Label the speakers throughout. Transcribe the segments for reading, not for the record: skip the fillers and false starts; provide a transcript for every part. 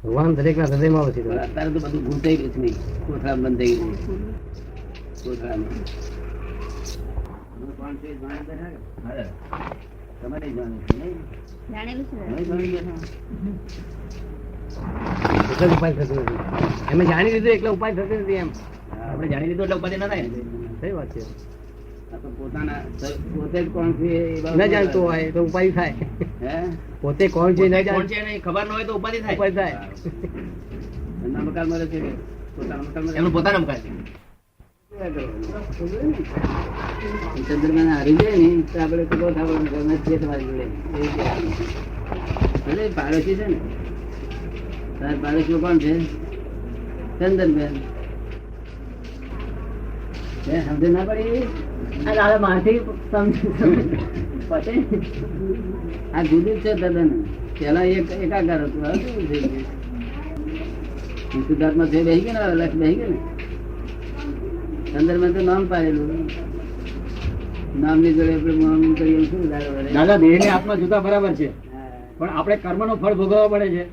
Speaker 1: ભગવાન દરેક ના હૃદયમાં વસે છે.
Speaker 2: અત્યારે તો બધું ભૂતાઈ ગયું છે નહીં, કોથળા બંધ થઈ ગયું કોથળામાં. કોણ છે જાણી બેઠા કે? તમે નહીં જાણો છો, નહીં?
Speaker 3: જાણેલું છે.
Speaker 2: તમે જાણી બેઠા.
Speaker 1: એટલે જ ઉપાય થતો નથી. એમે જાણી લીધું એટલે ઉપાય થતો નથી. એમ
Speaker 2: આપણે જાણી લીધું એટલે ઉપાધિ ના થાય ને.
Speaker 1: સહી વાત છે.
Speaker 2: આ તો પોતાના પોતે જ કોણ છે એ બાબત
Speaker 1: ન જાણતો હોય તો ઉપાય થાય.
Speaker 2: હે
Speaker 1: પોતે કોણ છે ન
Speaker 2: કોણ
Speaker 1: જાણ
Speaker 2: છે એને ખબર ન હોય તો ઉપાધિ થાય.
Speaker 1: ઉપાય થાય.
Speaker 2: એમના મકાન મળે છે પોતાના મકાન એમનું પોતાના મકાન છે. ચંદ્રમાન હારી જાય ને તો આપણે ખબર થવાનું કે અમે છીએ તમારી જોડે. ભલે પાડોશી છે ને, તાર પાડોશી કોણ છે? ચંદનબેન. સમજ ના પડી? આ જુદું જ છે તદ્દન. પેલા એકાકાર હતું, હવે કેવું થઈ ગયું? શુદ્ધાત્મા છે બેસી ગયો ને, લક્ષ બેસી ગયો ને. ચંદ્રબેન તો નામ પાડેલું, નામની જોડે આપણે નામ કરીએ શું
Speaker 4: દાદા દેહ ને આત્મા જુદા બરાબર છે, પણ આપણે કર્મ નું ફળ ભોગવવા પડે છે.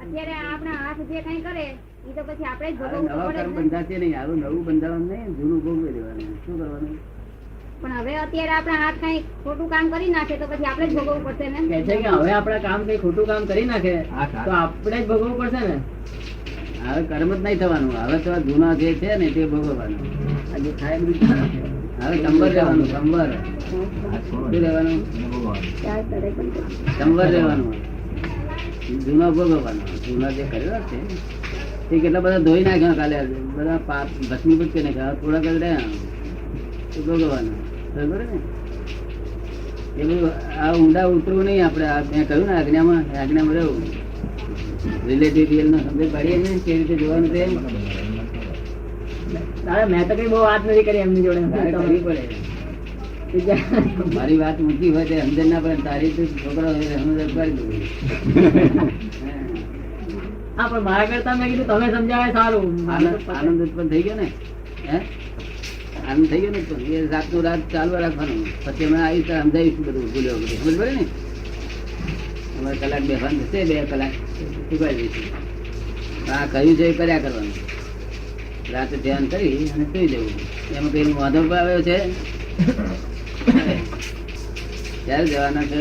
Speaker 3: અત્યારે આપણા હાથ જે કઈ કરે એ તો પછી આપણે જ
Speaker 2: હવે
Speaker 3: ભોગવવું
Speaker 2: નવા કર્મ
Speaker 3: પડે ને.
Speaker 2: બંધાશે નહીં, આવું નવું બંધાવાનું નહીં, જૂનું ભોગવી દેવાનું. શું કરવાનું?
Speaker 3: પણ હવે અત્યારે આપણા હાથ કઈ ખોટું કામ કરી નાખે તો પછી આપણે જ ભોગવવું પડશે ને.
Speaker 4: કે છે કે હવે આપણા કામ કઈ ખોટું કામ કરી નાખે તો આપણે જ ભોગવવું પડશે ને.
Speaker 2: હવે કર્મ જ નહીં થવાનું, હવે તો જૂના જે છે ને તે ભોગવવાનું. આ જે થાય બધું હવે સંવર રહેવાનું. સંવર શું રહેવાનું? સંવર રહેવાનું. જૂના ભોગવવાનો. જૂના જે કરેલા છે તે કેટલા બધા ધોઈ નાખ્યા કાલે, બધા ભસ્મીભૂત કરી નાખ્યા. થોડા કલ રહ્યા એ ભોગવવાનું. બરોબર ને? એ બધું આ ઊંડા ઉતરવું નહીં. આપણે આ મેં કહ્યું ને આજ્ઞામાં રહેવું. રિલેટિવ રિયલ નો સમજ પાડીએ ને કેવી રીતે જોવાનું તે
Speaker 4: દાદા મેં તો કઈ બહુ વાત નથી કરી એમની જોડે.
Speaker 2: તારે કરવી પડે. મારી વાત ઊંચી હોય તે સમજ ના પડે. તારી તો છોકરો સમજ પાડી દઉં.
Speaker 4: હા પણ મારા કરતા મેં કીધું તમે સમજાવે સારું.
Speaker 2: આનંદ ઉત્પન્ન થઈ ગયો ને? હે આનંદ થઈ ગયો ને? એ રાતનું રાત ચાલવા રાખવાનું. પછી અમે આવીશ સમજાવીશું બધું ભૂલ્યો બધું. સમજ પડે ને? અમારે કલાક બેસવાનું થશે, 2 કલાક ચૂકાવી દઈશું. આ કહ્યું છે એ કર્યા કરવાનું. રાતે ધ્યાન કરી અને સુઈ જવું. એમાં કઈ વાંધો આવ્યો છે? ક્યારે જવાના છે?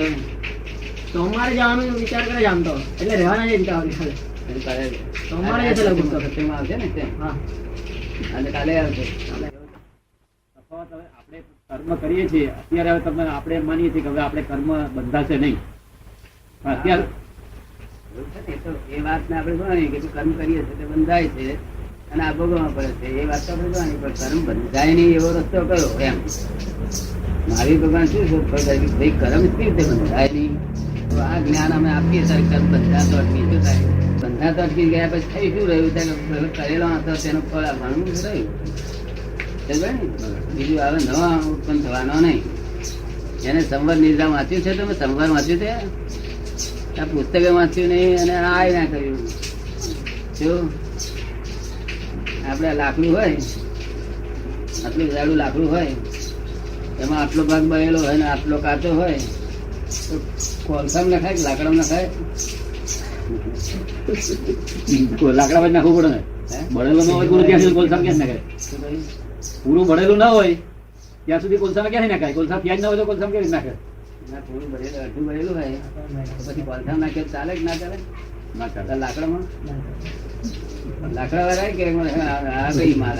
Speaker 4: સોમવારે જવાનો વિચાર કરે છે આમ તો, એટલે રહેવાના છે કાલે. સોમવારે જશે લગભગ તો.
Speaker 2: સત્યમાં આવશે ને તેમ.
Speaker 4: હા
Speaker 2: અને કાલે આવશે.
Speaker 4: તફાવત હવે આપણે કર્મ કરીએ છીએ અત્યારે, હવે તમે આપણે માનીએ છીએ કે હવે આપણે કર્મ બંધાશે નહીં. અત્યારે
Speaker 2: એ વાત ને આપણે જોવાની કે કર્મ કરીએ છીએ તે બંધાય છે અને આ ભોગવવા પડે છે. એ વાત તો આપણે જોવાની, પણ કર્મ બંધાય નહીં એવો રસ્તો કયો? એમ મારી ભગવાન શું શોધ ભાઈ કર્મ જ કેવી રીતે બંધાય નહીં? તો આ જ્ઞાન અમે આપીએ સર, કર્મ બંધાતો અટકી શું થાય? બંધાતો અટકી ગયા પછી થઈ શું રહ્યું? કરેલો હતો તેનું ફળ આપવાનું રહ્યું. બીજું હવે નવા ઉત્પન્ન થવાનો નહીં. એને સંવર નિર્ધાર વાંચ્યું છે? તમે સંવર વાંચ્યું છે? આ પુસ્તકે વાંચ્યું નહીં અને આ ના કર્યું. શું આપડે લાકડું હોય, આટલું જાડું લાકડું હોય, એમાં આટલો ભાગ બળેલો હોય ને આટલો કાચો હોય તો કોલસામાં નખાય કે લાકડામાં નખાય?
Speaker 4: લાકડા નાખવું પડે ને. બળેલું ના હોય પૂરું ત્યાં સુધી કોલસા ક્યાં નાખાય? પૂરું બળેલું ના હોય ત્યાં સુધી કોલસા ક્યાં નાખાય? કોલસા ત્યાં જ ના હોય તો કોલસા ક્યાં નાખે?
Speaker 2: થોડું ભરેલું અડધું ભરેલું હોય તો પછી કોલસામાં નાખે ચાલે કે ના ચાલે?
Speaker 4: ના ચાલે.
Speaker 2: લાકડામાં લાકડા વાળા કે આ કઈ માલ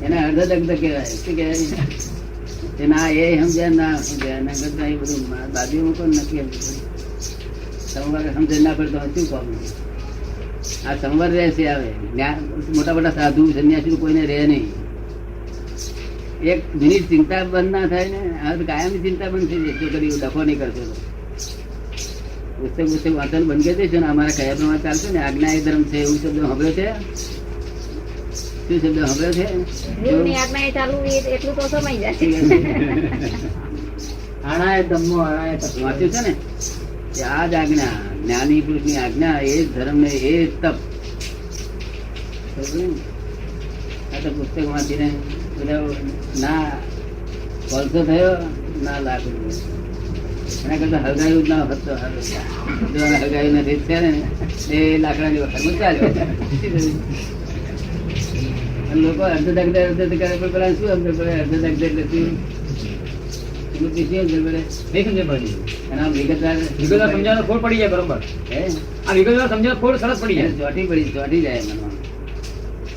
Speaker 2: એને અર્ધદગ્ધ કહેવાય. શું કહેવાય? ના એ સમજ્યા ના સમજ્યા એના કરતા એ બધું બાજુમાં પણ નથી. સંવર સમજ ના પડતો શું કામ? આ સંવર રહેશે. આવે મોટા મોટા સાધુ સંન્યાસી કોઈને રહે નહીં. 1 મિનિટ ચિંતા બંધ ના થાય ને, હવે કાયમની ચિંતા બંધ થઈ જાય. જો કદી ડખો નહીં કરશો તો પુસ્તક વાંચન બંધ કરી દેશો ને, અમારા કયા પ્રમાણે ચાલશે ને, આજ્ઞા એ ધર્મ છે એવું શબ્દ સાંભળ્યો છે? શું શબ્દ સાંભળ્યો છે?
Speaker 3: ગુરુની આજ્ઞાએ ચાલવું એટલું તો સમય જાય.
Speaker 4: આણાએ ધમ્મો આણાએ તત્વ.
Speaker 2: વાંચ્યું છે ને કે આ જ આજ્ઞા, જ્ઞાની પુરુષની આજ્ઞા, એ જ ધર્મ ને એ જ તપ. આ તો પુસ્તક વાંચીને બધા ના કોલસો થયો ના લાકડું. એના કરતા હલગાયું જ ના હોત તો સારું. જો આને હલગાયું નથી છે ને એ લાકડાની વખતમાં ચાલ્યો. અને લોકો અડધ કરે પણ પેલા શું સમજ પડે? અડધ એટલે શું? એનું પીસી સમજ પડે?
Speaker 4: નહીં સમજે પડી.
Speaker 2: અને આમ વિગતવાર
Speaker 4: સમજાવવાનો ખોડ પડી જાય બરોબર.
Speaker 2: હે
Speaker 4: આ વિગતવાર સમજાવવાનો ખોડ સરસ પડી જાય.
Speaker 2: ચોટી જાય મનમાં.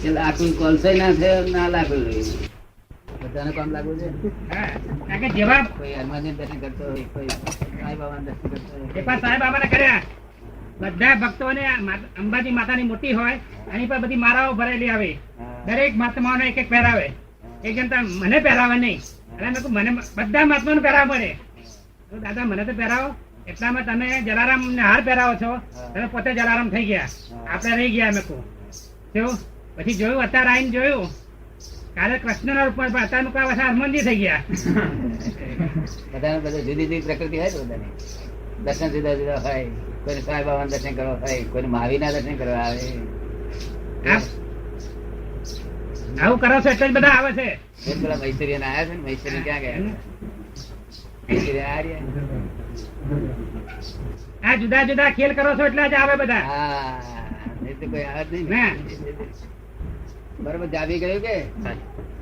Speaker 2: એટલે આખું કોલસાઈ ના થાય ના લાગવું જોઈએ. બધાને કામ લાગવું છે.
Speaker 5: કારણ કે જેવા
Speaker 2: કોઈ હનુમાનજી દર્શન કરતો હોય, કોઈ સાંઈ બાબાના દર્શન કરતો હોય.
Speaker 5: એકવાર સાહેબ બાબાને કર્યા બધા ભક્તોને અંબાજી માતાની મૂર્તિ હોય એની પર બધી માળાઓ ભરેલી આવે. દરેક મહાત્માઓને એક એક પહેરાવે. એક જણ તો મને પહેરાવે નહીં. અને મેં કીધું મને બધા મહાત્માઓને પહેરાવે પડે. તો દાદા મને તો પહેરાવો. એટલામાં તમે જલારામ ને હાર પહેરાવો છો. તમે પોતે જલારામ થઈ ગયા. આપણે રહી ગયા. મેં કહું શું પછી જોયું અત્યારે આવીને જોયું કાલે કૃષ્ણના રૂપમાં પણ અત્યારે કોઈ પાછા હનુમાનજી થઈ ગયા.
Speaker 2: બધાને બધા જુદી જુદી પ્રકૃતિ હોય ને બધાને. દર્શન જુદા જુદા હોય. કોઈને સાંઈ બાબાના દર્શન કરવા હોય, કોઈને મહાવીરના દર્શન કરવા આવે.
Speaker 5: આવું કરો છો એટલે જ બધા આવે છે.
Speaker 2: એ પેલા મૈસુરીયન આયા છે ને, મૈસુરી ક્યાં ગયા? મૈસુરી આ રહ્યા.
Speaker 5: આ જુદા જુદા ખેલ કરો છો એટલે જ આવે બધા.
Speaker 2: હા, નહીં તો કોઈ આવે જ નહીં
Speaker 5: ના.
Speaker 2: ને. બરોબર જામી ગયું કે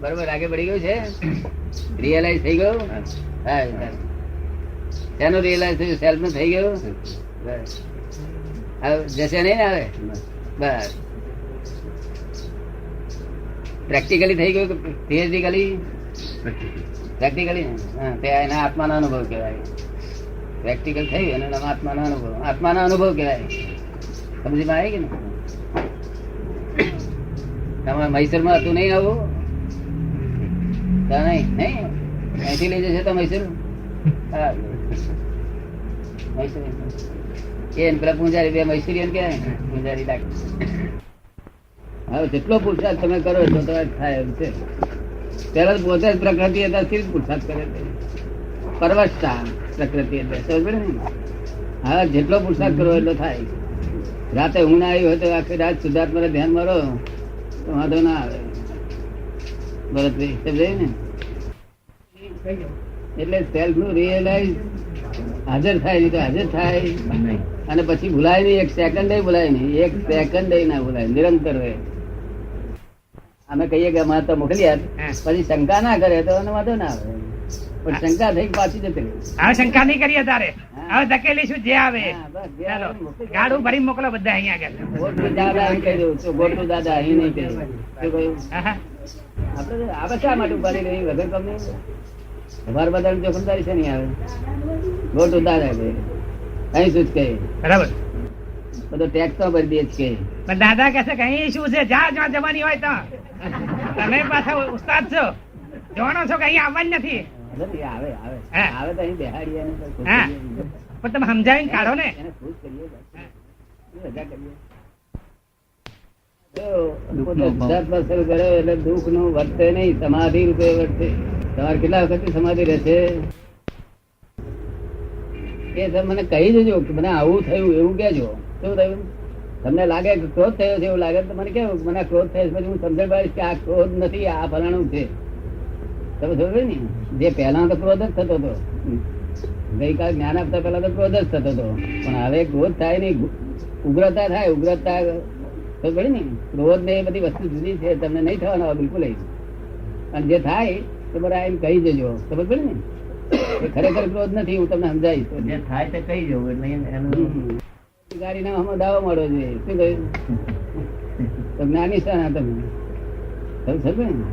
Speaker 2: બરોબર આગે પડી ગયું છે? રિયલાઇઝ થઈ ગયું? હા. શેનું રિયલાઇઝ થયું? સેલ્ફ નું થઈ ગયું? બસ. હવે જશે નહીં ને હવે? બસ. પ્રેક્ટિકલી થઈ ગયું કે થિયરિટિકલી? પ્રેક્ટિકલી. હા, તે એના આત્માનો અનુભવ કહેવાય. પ્રેક્ટિકલ થયું અને આત્માનો અનુભવ. આત્માનો અનુભવ કહેવાય. સમજીમાં આવી કે ને? તમારે મૈસૂરમાં હતું નહીં આવું? નહીં નહીં અહીંથી લઈ જશે તો મૈસૂર? હા, મૈસૂર એ પેલા પૂંજારી બે મૈસૂરી કે પૂંજારી લાગે. હવે જેટલો પુરુષાર્થ તમે કરો એટલો તમારે થાય એમ છે. પેલા પોતે જ પ્રકૃતિ હતા સ્થિર પુરુષાર્થ કરે છે. પરવશતા પ્રકૃતિ એટલે સમજ પડે ને? હા, જેટલો પુરુષાર્થ કરો એટલો થાય. રાતે ઊંઘ ના આવી હોય તો આખી રાત શુદ્ધાત્માને ધ્યાન મારો તો વાંધો ના આવે. ભરતભાઈ સમજાય ને? એટલે સેલ્ફ નું રિયલાઇઝ હાજર થાય નહીં તો હાજર થાય અને પછી ભૂલાય નહીં. એક સેકન્ડ ભૂલાય નહીં. એક સેકન્ડ ના ભૂલાય. નિરંતર રહે. અમે કહીએ કે અમારે તો મોકલી આપ, પછી શંકા ના કરે તો વાંધો ના આવે. પણ શંકા થઈ પાછી જતી રહે.
Speaker 5: હવે શંકા નહીં કરીએ તારે. હવે ધકેલીશું જે આવે.
Speaker 2: હા, બસ જે
Speaker 5: ચાલો
Speaker 2: આવે મોકલી દે.
Speaker 5: ગાડું ભરી મોકલો બધા અહીંયા આગળ.
Speaker 2: ગોટુ દાદા અહીં કહી દઉં છું. ગોટુ દાદા અહીં નહીં કહી. શું કહ્યું?
Speaker 5: હા, હા.
Speaker 2: આપડે આવે શા માટે ઉપાડી રહી વગર કંપની? તમારે બધા જોખમદારી છે નહીં આવે. ગોટુ દાદા કહે અહીં શું જ કહે.
Speaker 5: બરાબર.
Speaker 2: બધો ટેક્સ તો ભરી દે જ કે.
Speaker 5: પણ દાદા કહે છે કે અહીં શું છે? જ્યાં જવાની હોય તો તમે પાછા ઉસ્તાદ છો. જોવાનો છો કે અહીં આવવાનું નથી.
Speaker 2: આવે આવે
Speaker 5: હા.
Speaker 2: આવે તો અહીં બેહાડીએ અને ખુશ
Speaker 5: હા.
Speaker 2: કરીએ.
Speaker 5: પણ તમે સમજાવીને કાઢો ને.
Speaker 2: એને ખુશ કરીએ બસ. રજા કરીએ. જો પોતે શુદ્ધાત્મા શરૂ કરે એટલે દુઃખ નું વર્તે નહીં, સમાધિ રૂપે વર્તે. તમારે કેટલા વખત સમાધિ રહેશે એ તમે મને કહી દેજો કે મને આવું થયું એવું કેજો. શું થયું? તમને લાગે કે ક્રોધ થયો છે એવું લાગે તો મને કેવું કે મને ક્રોધ થયો છે, પછી હું સમજણ પાડીશ કે આ ક્રોધ નથી, આ ફલાણું છે. તમે સમજો ને? જે પહેલા તો ક્રોધ જ થતો હતો. ગઈકાલ જ્ઞાન આપતા પહેલા તો ક્રોધ જ થતો હતો, પણ હવે ક્રોધ થાય નહીં, ઉગ્રતા થાય. ઉગ્રતા ખબર ને? ક્રોધ ને એ બધી વસ્તુ જુદી છે. તમને નહીં થવાનો બિલકુલ. અને જે થાય તો બરાબર એમ કહી દેજો. ખબર પડે ને? એ ખરેખર ક્રોધ નથી. હું તમને સમજાવીશ.
Speaker 1: જે થાય તે કહી જવું એટલે એનું
Speaker 2: ગાડી ના આમાં દાવો મળવો જોઈએ. શું કહ્યું? તો જ્ઞાની છે તમે સમજો ને?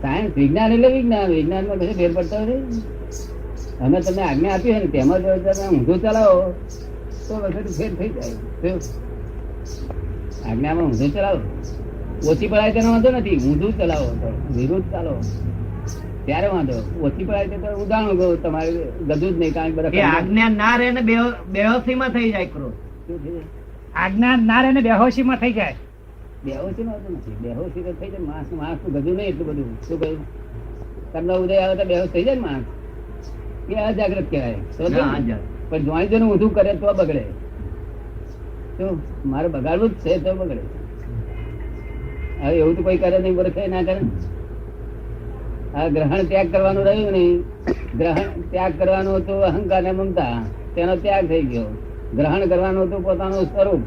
Speaker 2: સાયન્સ વિજ્ઞાન એટલે વિજ્ઞાન. વિજ્ઞાન માં કશું ફેર પડતો નથી. અમે તમને આજ્ઞા આપી હોય ને તેમાં જો તમે ઊંધું ચલાવો તો વખત ફેર થઈ જાય. આજ્ઞામાં ઊંધું ચલાવો ઓછી પડાય તેનો વાંધો નથી. ઊંધું ચલાવો તો વિરુદ્ધ ચાલો ત્યારે વાંધો. ઓછી પડાય તો ઉદાહરણ કહું, તમારે ગજું જ નહીં. કારણ કે બધા
Speaker 1: આજ્ઞા ના રહે ને બેહોશી માં થઈ જાય ક્રોધ.
Speaker 2: શું છે?
Speaker 5: આજ્ઞા ના રહે ને બેહોશી માં થઈ જાય.
Speaker 2: બેહોશી માં નથી. બેહોશી તો થઈ જાય. માણસ નું ગજું નહીં એટલું બધું. શું કહ્યું? તમને ઉદય આવે તો બેહોશ થઈ જાય ને માણસ. એ અજાગ્રત કહેવાય. પણ જોઈ ને ઊંધું કરે તો બગડે. શું મારે બગાડવું જ છે તો બગડે. હવે એવું તો કોઈ કરે નહીં, બરખે ના કરે. આ ગ્રહણ ત્યાગ કરવાનું રહ્યું નહીં ગ્રહણ ત્યાગ કરવાનો હતો અહંકાર ને મમતા, તેનો ત્યાગ થઈ ગયો. ગ્રહણ કરવાનું હતું પોતાનું સ્વરૂપ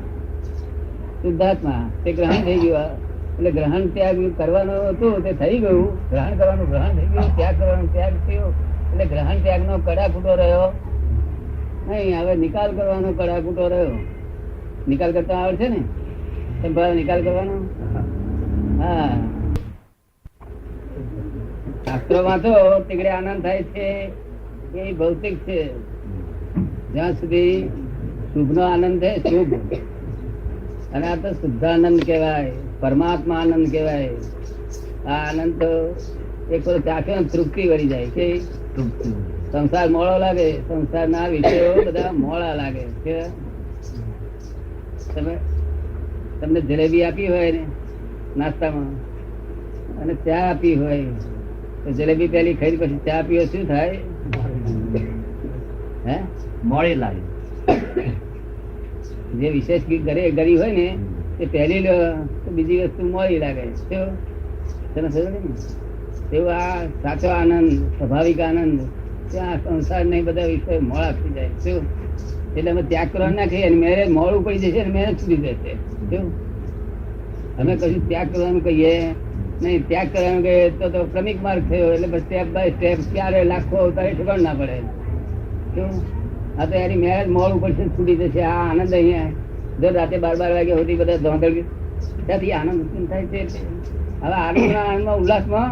Speaker 2: શુદ્ધાત્મા, તે ગ્રહણ થઈ ગયું. એટલે ગ્રહણ ત્યાગ કરવાનું હતું તે થઈ ગયું. ગ્રહણ કરવાનું ગ્રહણ થઈ ગયું, ત્યાગ કરવાનું ત્યાગ થયો. એટલે ગ્રહણ ત્યાગ નો કડાકૂટો રહ્યો નહીં. હવે નિકાલ કરવાનો કડાકૂટો રહ્યો. નિકાલ કરતા આવડે છે ને? તમે નિકાલ કરવાનો? હા, શાસ્ત્રો વાંચો તીકડે આનંદ થાય છે. એ ભૌતિક છે. જ્યાં સુધી શુભ નો આનંદ છે, શુભ, અને આ તો શુદ્ધાનંદ કહેવાય, પરમાત્મા આનંદ કહેવાય. આ આનંદ તો એક વખત ચાખ્યો ને તૃપ્તિ વળી જાય. કે સંસાર મોળો લાગે, સંસારના વિષયો બધા મોળા લાગે. કે તમને જલેબી આપી હોય ને નાસ્તામાં, અને ચા આપી હોય, તો જલેબી પેલી ખાઈ પછી ચા પીવો શું થાય? હે,
Speaker 4: મોડી લાગે.
Speaker 2: જે વિશેષ ઘરે ગરી હોય ને તે પહેલી લો તો બીજી વસ્તુ મોડી લાગે. તેવું આ સાચો આનંદ, સ્વાભાવિક આનંદ, ત્યાં સંસાર નહીં બધા વિષય મોડા થઈ જાય. શું? એટલે અમે ત્યાગ કરવા ના કહીએ, મેરેજ મોડું પડી જશે અને મેરેજ છૂટી જશે. શું? અમે કશું ત્યાગ કરવાનું કહીએ નહીં. ત્યાગ કરવાનું કહીએ તો ક્રમિક માર્ગ થયો. એટલે પછી સ્ટેપ બાય સ્ટેપ ક્યારે લાખો અવતારે ઠેકાણ ના પડે. શું? આ તો એની મેરેજ મોડું પડશે, છૂટી જશે. આ આનંદ અહીંયા જો રાતે 12 વાગ્યા સુધી બધા ધોંધળ ત્યાંથી આનંદ ઉત્પન્ન થાય છે. હવે આનંદમાં ઉલ્લાસમાં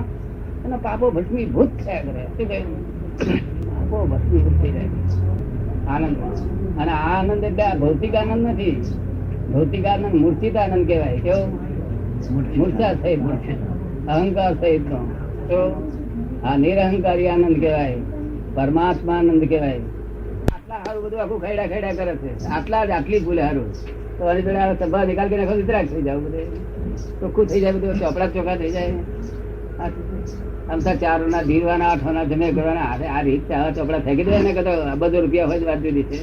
Speaker 2: એના પાપો ભસ્મીભૂત થયા કરે. શું કહ્યું? પાપો ભસ્મીભૂત થઈ જાય આનંદમાં. અને આ આનંદ એટલે આ ભૌતિક આનંદ નથી. ભૌતિક આનંદ મૂર્છિત આનંદ કહેવાય. કેવો? મૂર્છા સહિત, અહંકાર સહિત નો. તો આ નિરહંકારી આનંદ કહેવાય, પરમાત્મા આનંદ કહેવાય. આટલા સારું બધું આખું ખૈડા ખૈડા કરે છે. આટલા જ આટલી ભૂલે સારું તો અરે સભા નિકાલ કરી નાખો, વિતરાક થઈ જાવ, બધે ચોખ્ખું થઈ જાય, બધું ચોપડા ચોખ્ખા થઈ જાય. આમ તો 4 ના ધીરવાના 8 ના જમે કરવાના. આ રીત ચોપડા ફેંકી દે ને કદો બધો રૂપિયા હોય જ વાત જુદી છે.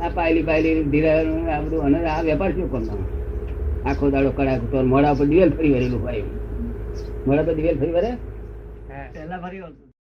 Speaker 2: આ પાયલી ધીરાનું આ બધું, અને આ વેપાર શું કરવાનો? આખો દાડો કડાક તો મોડા ઉપર દિવેલ ફરી વળેલું હોય. મોડા પર દિવેલ ફરી વળે,
Speaker 4: પહેલા ફરી વળતું.